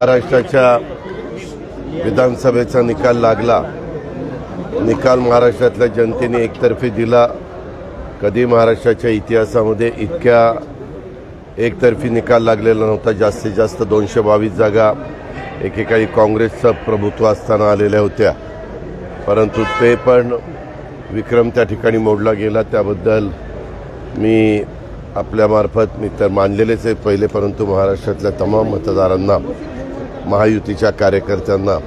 महाराष्ट्राच्या विधानसभेचा निकाल लागला. निकाल महाराष्ट्रातल्या जनतेने एकतर्फी दिला. कधी महाराष्ट्राच्या इतिहासामध्ये इतक्या एकतर्फी निकाल लागलेला नव्हता. जास्तीत जास्त 222 जागा एकेकाळी काँग्रेसचं प्रभुत्व असताना आलेल्या होत्या, परंतु ते पण विक्रम त्या ठिकाणी मोडला गेला. त्याबद्दल मी आपल्यामार्फत मी तर मानलेलेच आहे पहिले, परंतु महाराष्ट्रातल्या तमाम मतदारांना, महायुतीच्या कार्यकर्त्यांना,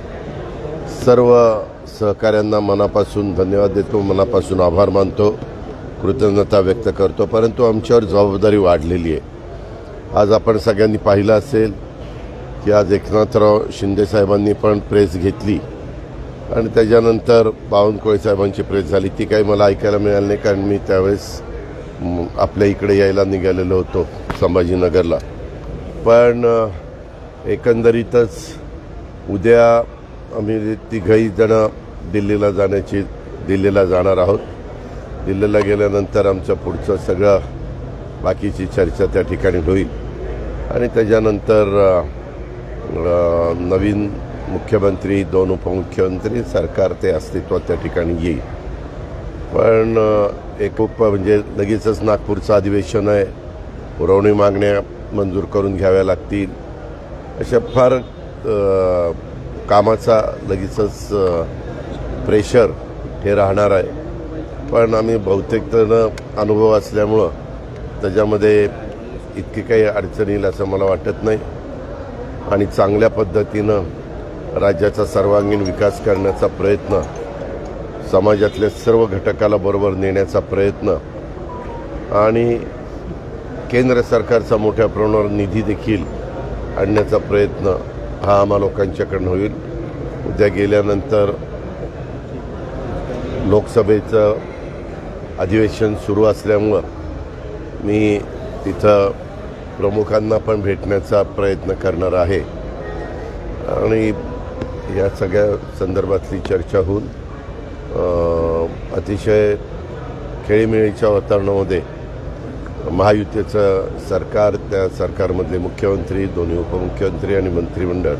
सर्व सहकाऱ्यांना मनापासून धन्यवाद देतो, मनापासून आभार मानतो, कृतज्ञता व्यक्त करतो. परंतु आमच्यावर जबाबदारी वाढलेली आहे. आज आपण सगळ्यांनी पाहिलं असेल की आज एकनाथराव शिंदे साहेबांनी पण प्रेस घेतली आणि त्याच्यानंतर बावनकुळे साहेबांची प्रेस झाली. ती काही मला ऐकायला मिळाली नाही, कारण मी त्यावेळेस आपल्या इकडे यायला निघालेलो होतो संभाजीनगरला. पण एकंदरीतच उद्या आम्ही तिघही जण दिल्लीला जाणार आहोत. दिल्लीला गेल्यानंतर आमचं पुढचं सगळं बाकीची चर्चा त्या ठिकाणी होईल आणि त्याच्यानंतर नवीन मुख्यमंत्री, 2 उपमुख्यमंत्री, सरकार ते अस्तित्वात त्या ठिकाणी येईल. पण एक म्हणजे लगेचच नागपूरचं अधिवेशन आहे, पुरवणी मागण्या मंजूर करून घ्याव्या लागतील, अशा फार कामाचा लगेचच प्रेशर हे राहणार आहे. पण आम्ही बहुतेक जण अनुभव असल्यामुळं त्याच्यामध्ये इतकी काही अडचण येईल असं मला वाटत नाही आणि चांगल्या पद्धतीनं राज्याचा सर्वांगीण विकास करण्याचा प्रयत्न, समाजातल्या सर्व घटकाला बरोबर नेण्याचा प्रयत्न आणि केंद्र सरकारचा मोठ्या प्रमाणावर निधी देखील आणण्याचा प्रयत्न हा आम्हा लोकांच्याकडून होईल. उद्या गेल्यानंतर लोकसभेचं अधिवेशन सुरू असल्यामुळं मी तिथं प्रमुखांना पण भेटण्याचा प्रयत्न करणार आहे आणि या सगळ्या संदर्भातली चर्चा होऊन अतिशय खेळीमेळीच्या वातावरणामध्ये महायुतीचं सरकार, त्या सरकारमधले मुख्यमंत्री, 2 उपमुख्यमंत्री आणि मंत्रिमंडळ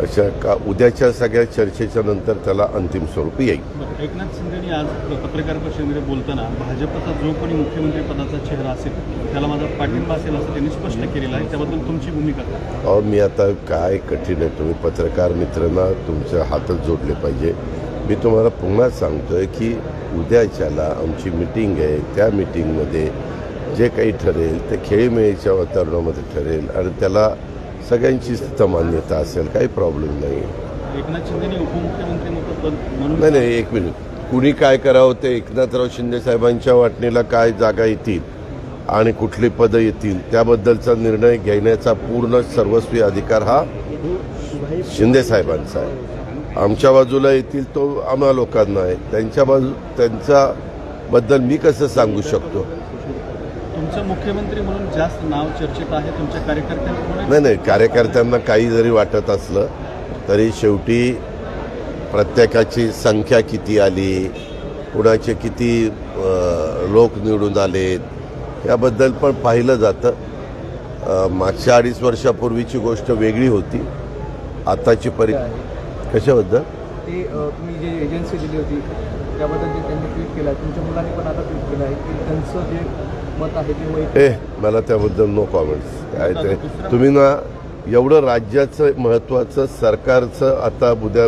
अशा उद्याच्या सगळ्या चर्चेच्या नंतर त्याला अंतिम स्वरूप येईल. एकनाथ शिंदेंनी आज पत्रकार परिषदेमध्ये बोलताना भाजपचा जो कोणी मुख्यमंत्री पदाचा चेहरा असेल त्याला माझा पाठिंबा असेल असं त्यांनी स्पष्ट केलेलं आहे. त्याबद्दल तुमची भूमिका काय? मी आता काय कठीण आहे, तुम्ही पत्रकार मित्रांना तुमचे हातच जोडले पाहिजे. मी तुम्हाला पुन्हा सांगतोय की उद्याच्याला आमची मीटिंग आहे. त्या मीटिंगमध्ये जे काही ठरेल ते खेळीमेळीच्या वातावरणामध्ये ठरेल आणि त्याला सगळ्यांची मान्यता असेल, काही प्रॉब्लेम नाही. एकनाथ शिंदेनी उपमुख्यमंत्री म्हणून नाही, एक मिनिट. कुणी काय करावं ते एकनाथराव शिंदे साहेबांच्या वाटणीला काय जागा येतील आणि कुठली पदं येतील त्याबद्दलचा निर्णय घेण्याचा पूर्ण सर्वस्वी अधिकार हा शिंदे साहेबांचा आहे. आमच्या बाजूला येतील तो आम्हा लोकांना आहे. त्यांच्याबद्दल मी कसं सांगू शकतो? तुमचं मुख्यमंत्री म्हणून जास्त नाव चर्चेत आहे तुमच्या कार्यकर्त्यांना? नाही, कार्यकर्त्यांना काही जरी वाटत असलं तरी शेवटी प्रत्येकाची संख्या किती आली, कुणाचे किती लोक निवडून आलेत याबद्दल पण पाहिलं जातं. मागच्या 2.5 वर्षापूर्वीची गोष्ट वेगळी होती. आताची कशाबद्दल? ते तुम्ही जे एजन्सी दिली होती त्याबद्दल जे त्यांनी ट्विट केलं, तुमच्या मुलांनी पण आता ट्विट केलं आहे की त्यांचं जे मत आहे ते मला त्याबद्दल नो कॉमेंट्स. काय ते तुम्ही ना एवढं राज्याचं महत्त्वाचं सरकारचं आता उद्या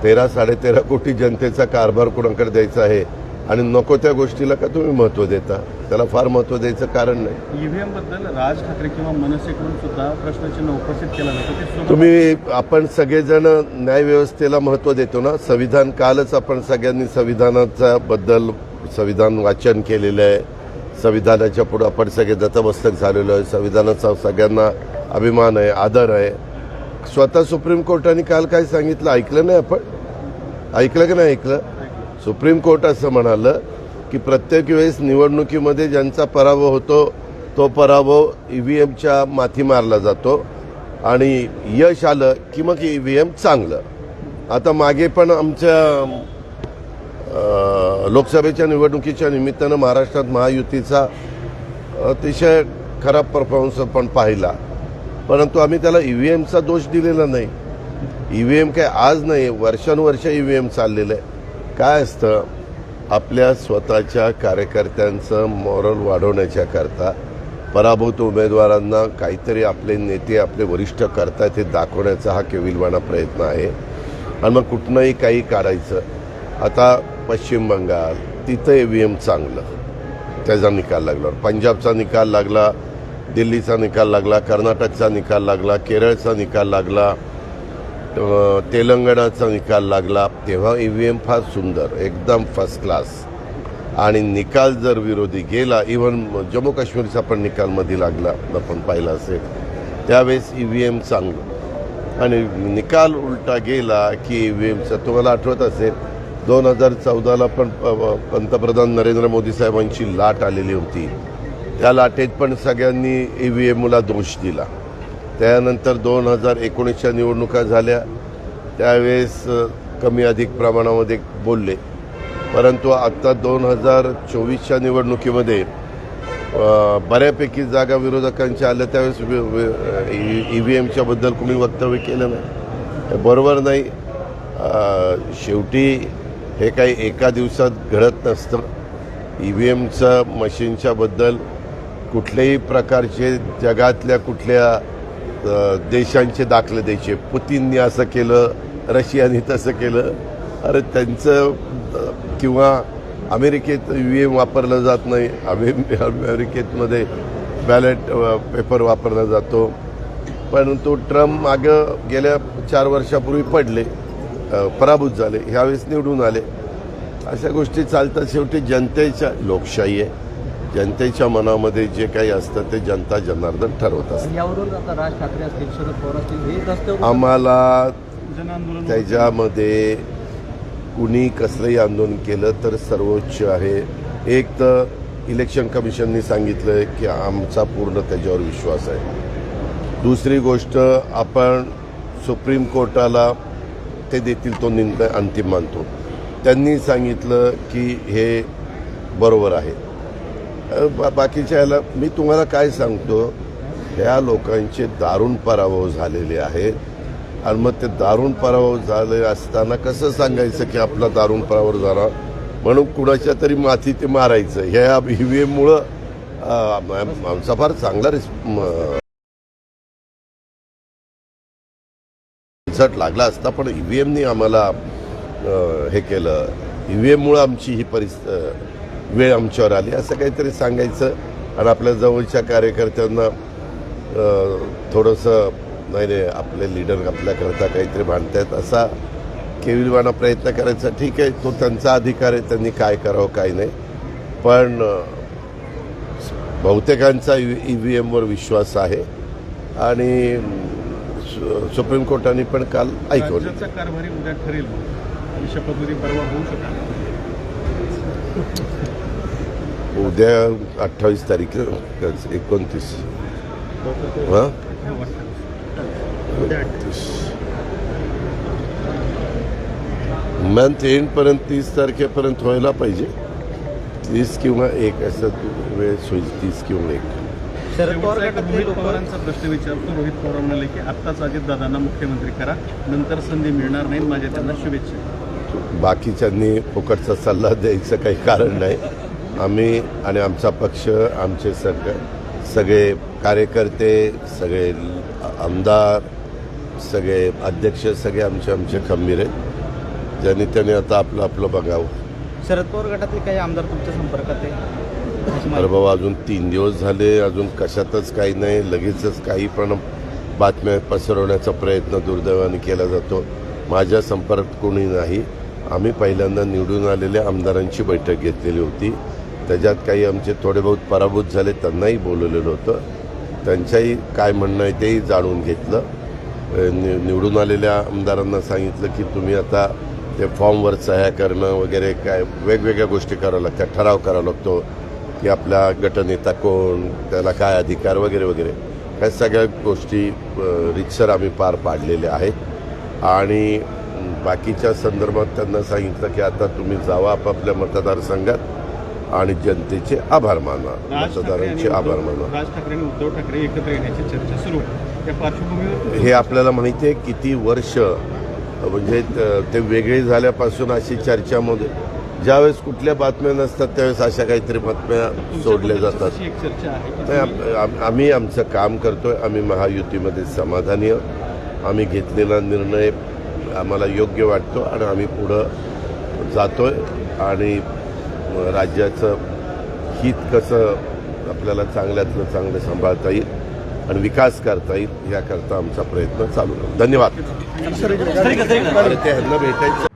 13-13.5 कोटी जनतेचा कारभार कोणाकडे द्यायचा आहे आणि नको त्या गोष्टीला का तुम्ही महत्त्व देता? त्याला फार महत्त्व द्यायचं कारण नाही. ईव्हीएम बद्दल राज ठाकरे किंवा मनसेकडून सुद्धा प्रश्नचिन्ह उपस्थित केला जातो. तुम्ही आपण सगळेजण न्यायव्यवस्थेला महत्त्व देतो ना. संविधान कालच आपण सगळ्यांनी संविधानाचा बद्दल संविधान वाचन केलेलं आहे. संविधानाच्या पुढे आपण सगळे नतमस्तक झालेलो आहे. संविधानाचा सगळ्यांना अभिमान आहे, आदर आहे. स्वतः सुप्रीम कोर्टाने काल काय सांगितलं ऐकलं नाही? आपण ऐकलं की नाही ऐकलं? सुप्रीम कोर्ट असं म्हणालं की प्रत्येक वेळेस निवडणुकीमध्ये ज्यांचा पराभव होतो तो पराभव ईव्हीएमच्या माथी मारला जातो आणि यश आलं की मग ईव्हीएम चांगलं. आता मागे पण आमच्या लोकसभेच्या निवडणुकीच्या निमित्तानं महाराष्ट्रात महायुतीचा अतिशय खराब परफॉर्मन्स पण पाहिला परंतु आम्ही त्याला EVMचा दोष दिलेला नाही. EVM काय आज नाही, वर्षानुवर्ष EVM चाललेलं आहे. काय असतं, आपल्या स्वतःच्या कार्यकर्त्यांचं मॉरल वाढवण्याच्या करता पराभूत उमेदवारांना काहीतरी आपले नेते, आपले वरिष्ठ करतायत हे दाखवण्याचा हा केविलवाणा प्रयत्न आहे. आणि मग कुठनंही काही काढायचं. आता पश्चिम बंगाल तिथं EVM चांगलं, त्याचा निकाल लागला. पंजाबचा निकाल लागला, दिल्लीचा निकाल लागला, कर्नाटकचा निकाल लागला, केरळचा निकाल लागला, तेलंगणाचा निकाल लागला. तेव्हा EVM फार सुंदर, एकदम फर्स्ट क्लास. आणि निकाल जर विरोधी गेला, इव्हन जम्मू काश्मीरचा पण निकाल मध्ये लागला, आपण पाहिला असेल, त्यावेळेस EVM चांगलं. आणि निकाल उलटा गेला की EVMचं तुम्हाला आठवत असेल 2014ला पण पंतप्रधान नरेंद्र मोदी साहेबांची लाट आलेली होती. त्या लाटेत पण सगळ्यांनी EVMला दोष दिला. त्यानंतर 2019च्या निवडणुका झाल्या, त्यावेळेस कमी अधिक प्रमाणामध्ये बोलले. परंतु आता 2024च्या निवडणुकीमध्ये बऱ्यापैकी जागा विरोधकांच्या आल्या, त्यावेळेस EVMच्या बद्दल कोणी वक्तव्य केलं नाही. हे बरोबर नाही. शेवटी हे काही एका दिवसात घडत नसतं. EVMचं मशीनच्या बद्दल कुठल्याही प्रकारचे जगातल्या कुठल्या देशांचे दाखले द्यायचे. पुतीननी असं केलं, रशियाने तसं केलं. अरे त्यांचं किंवा अमेरिकेत EVM वापरलं जात नाही. अमेरिकेतमध्ये बॅलेट पेपर वापरला जातो. परंतु ट्रम्प मागं गेल्या 4 वर्षापूर्वी पडले, पराभूत झाले, ह्यावेळेस निवडून आले. अशा गोष्टी चालतात. शेवटी जनतेच्या, लोकशाही आहे, जनतेच्या मनामध्ये जे काही असतं ते जनता जनार्दन ठरवत असतं. यावरून आता राज ठाकरे असतील, शरद पवार असतील, हे रस्त्यावर आम्हाला जनआंदोलन त्याच्यामध्ये कुणी कसलंही आंदोलन केलं तर सर्वोच्च आहे. एक तर इलेक्शन कमिशननी सांगितलं की आमचा पूर्ण त्याच्यावर विश्वास आहे. दुसरी गोष्ट, आपण सुप्रीम कोर्टाला ते देतील तो निर्णय अंतिम मानतो. त्यांनी सांगितलं की हे बरोबर आहे. बाकीच्या ह्याला मी तुम्हाला काय सांगतो, ह्या लोकांचे दारुण पराभव झालेले आहेत. आणि मग ते दारुण पराभव झाले असताना कसं सांगायचं की आपला दारुण पराभव झाला म्हणून कुणाच्या तरी माथी ते मारायचं. ह्या EVMमुळं आमचा फार चांगला रिझल्ट लागला असता, पण EVMनी आम्हाला हे केलं. EVMमुळं आमची ही वेळ आमच्यावर आली असं काहीतरी सांगायचं. आणि आपल्या जवळच्या कार्यकर्त्यांना थोडंसं नाही आपले लीडर आपल्याकरता काहीतरी भांडतायत असा केविलवाणा प्रयत्न करायचा. ठीक आहे, तो त्यांचा अधिकार आहे, त्यांनी काय करावं काय नाही. पण बहुतेकांचा EVMवर विश्वास आहे. आणि सुप्रीम कोर्टाने पण काल ऐकवलं. राज्याचा कारभारी उद्या ठरेल आणि शपथविधी परवा होऊ शकतो. उद्या 28 तारीख 29 हां मंथ एंडपर्यंत 30 तारखेपर्यंत व्हायला पाहिजे. 30 किंवा 1 असं वेळ होईल. 30 किंवा 1. शरद पवार रोहित पवारांचा प्रश्न विचारतो. रोहित पवार म्हणाले की आत्ताच अजितदादांना मुख्यमंत्री करा, नंतर संधी मिळणार नाही. माझ्या त्यांना शुभेच्छा. बाकीच्यांनी फुकटचा सल्ला द्यायचं काही कारण नाही. आम्ही आणि आमचा पक्ष, आमचे सगळे कार्यकर्ते, सगळे आमदार, सगळे अध्यक्ष, सगळे आमचे खंबीर आहेत. ज्यांनी त्याने आता आपलं बघावं. शरद पवार गटातले काही आमदार तुमच्या संपर्कात आहे? अरे बाबा, अजून 3 दिवस झाले, अजून कशातच काही नाही. लगेचच काही पण बातम्या पसरवण्याचा प्रयत्न दुर्दैवाने केला जातो. माझ्या संपर्कात कोणी नाही. आम्ही पहिल्यांदा निवडून आलेल्या आमदारांची बैठक घेतलेली होती. त्याच्यात काही आमचे थोडे बहुत पराभूत झाले, त्यांनाही बोलवलेलं होतं. त्यांच्याही काय म्हणणं आहे तेही जाणून घेतलं. निवडून आलेल्या आमदारांना सांगितलं की तुम्ही आता ते फॉर्मवर सह्या करणं वगैरे काय वेगवेगळ्या गोष्टी कराव्या लागतात. ठराव करावा लागतो की आपला गटनेता कोण, त्याला काय अधिकार वगैरे वगैरे, ह्या सगळ्या गोष्टी रितसर आम्ही पार पाडलेल्या आहेत. आणि बाकीच्या संदर्भात त्यांना सांगितलं की आता तुम्ही जावा आपापल्या मतदारसंघात आणि जनतेचे आभार माना, मतदारांचे आभार माना. राज ठाकरे आणि उद्धव ठाकरे एकत्र येण्याची चर्चा सुरू आहे. त्या पार्श्वभूमीवर हे आपल्याला माहिती आहे किती वर्ष म्हणजे ते वेगळे झाल्यापासून अशी चर्चामध्ये ज्यावेळेस कुठल्या बातम्या नसतात त्यावेळेस अशा काहीतरी बातम्या सोडल्या जातात. अशी एक चर्चा आहे की नाही, आम्ही आमचं काम करतोय. आम्ही महायुतीमध्ये समाधानी आहोत. आम्ही घेतलेला निर्णय आम्हाला योग्य वाटतो आणि आम्ही पुढं जातोय आणि राज्याचं हित कसं आपल्याला चांगल्यातलं चांगलं सांभाळता येईल आणि विकास करता येईल याकरता आमचा प्रयत्न चालू आहे. धन्यवाद. अरे ते ह्यांना भेटायचं